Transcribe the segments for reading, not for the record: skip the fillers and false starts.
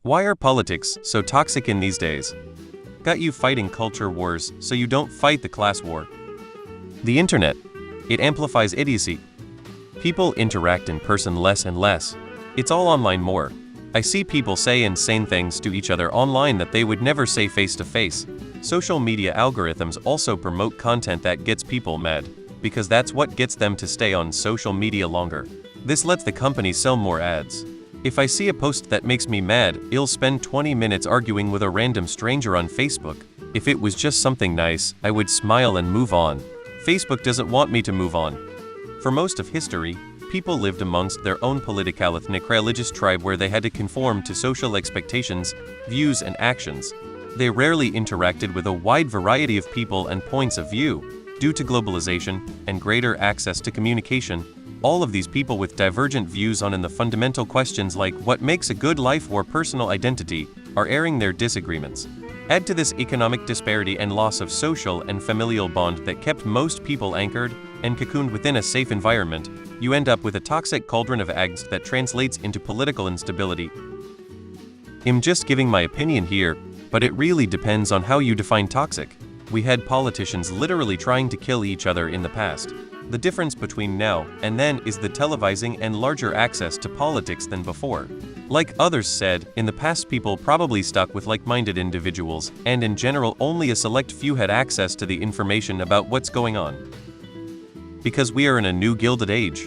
Why are politics so toxic in these days? Got you fighting culture wars so you don't fight the class war. The internet. It amplifies idiocy. People interact in person less and less. It's all online more. I see people say insane things to each other online that they would never say face to face. Social media algorithms also promote content that gets people mad, because that's what gets them to stay on social media longer. This lets the company sell more ads. If I see a post that makes me mad, I'll spend 20 minutes arguing with a random stranger on Facebook. If it was just something nice, I would smile and move on. Facebook doesn't want me to move on. For most of history, people lived amongst their own political ethnic religious tribe where they had to conform to social expectations, views and actions. They rarely interacted with a wide variety of people and points of view. Due to globalization and greater access to communication, all of these people with divergent views on the fundamental questions like what makes a good life or personal identity are airing their disagreements. Add to this economic disparity and loss of social and familial bond that kept most people anchored and cocooned within a safe environment, you end up with a toxic cauldron of angst that translates into political instability. I'm just giving my opinion here, but it really depends on how you define toxic. We had politicians literally trying to kill each other in the past. The difference between now and then is the televising and larger access to politics than before. Like others said, in the past people probably stuck with like-minded individuals, and in general only a select few had access to the information about what's going on. Because we are in a new gilded age.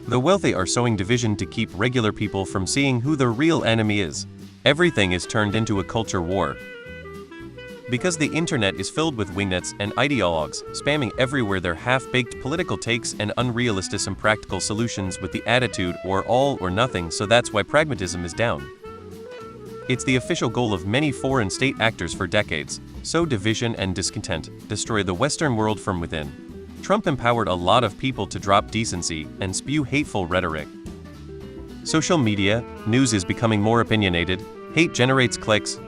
The wealthy are sowing division to keep regular people from seeing who the real enemy is. Everything is turned into a culture war. Because the internet is filled with wingnets and ideologues, spamming everywhere their half-baked political takes and unrealistic and practical solutions with the attitude or all or nothing, so that's why pragmatism is down. It's the official goal of many foreign state actors for decades: sow division and discontent, destroy the Western world from within. Trump empowered a lot of people to drop decency and spew hateful rhetoric. Social media, news is becoming more opinionated, hate generates clicks.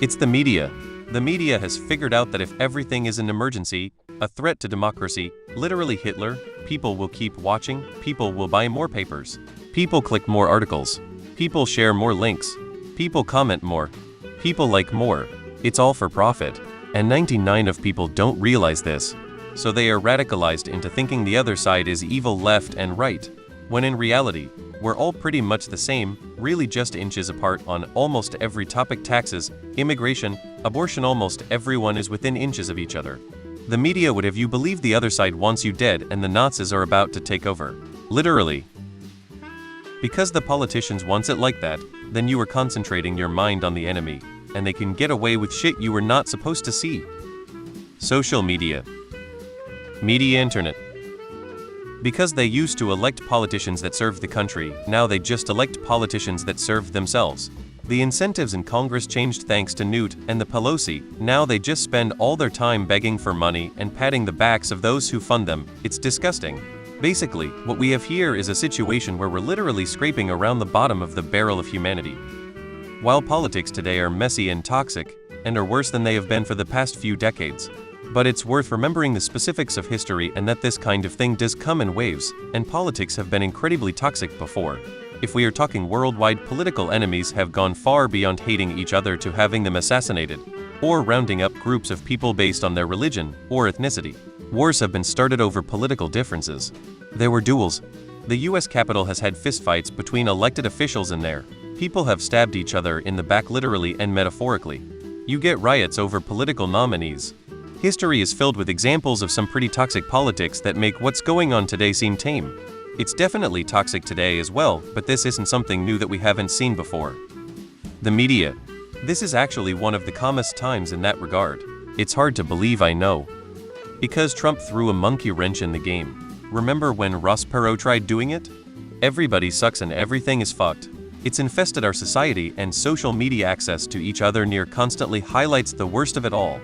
It's the media. The media has figured out that if everything is an emergency, a threat to democracy, literally Hitler, people will keep watching, people will buy more papers, people click more articles, people share more links, people comment more, people like more. It's all for profit. And 99% of people don't realize this. So they are radicalized into thinking the other side is evil left and right, when in reality, we're all pretty much the same, really just inches apart on almost every topic: taxes, immigration, abortion. Almost everyone is within inches of each other. The media would have you believe the other side wants you dead and the Nazis are about to take over. Literally. Because the politicians wants it like that, then you are concentrating your mind on the enemy, and they can get away with shit you were not supposed to see. Social media. Media internet. Because they used to elect politicians that served the country, now they just elect politicians that serve themselves. The incentives in Congress changed thanks to Newt and the Pelosi. Now they just spend all their time begging for money and patting the backs of those who fund them. It's disgusting. Basically, what we have here is a situation where we're literally scraping around the bottom of the barrel of humanity. While politics today are messy and toxic, and are worse than they have been for the past few decades. But it's worth remembering the specifics of history and that this kind of thing does come in waves, and politics have been incredibly toxic before. If we are talking worldwide, political enemies have gone far beyond hating each other to having them assassinated, or rounding up groups of people based on their religion or ethnicity. Wars have been started over political differences. There were duels. The US Capitol has had fistfights between elected officials in there. People have stabbed each other in the back literally and metaphorically. You get riots over political nominees. History is filled with examples of some pretty toxic politics that make what's going on today seem tame. It's definitely toxic today as well, but this isn't something new that we haven't seen before. The media. This is actually one of the calmest times in that regard. It's hard to believe, I know. Because Trump threw a monkey wrench in the game. Remember when Ross Perot tried doing it? Everybody sucks and everything is fucked. It's infested our society, and social media access to each other near constantly highlights the worst of it all.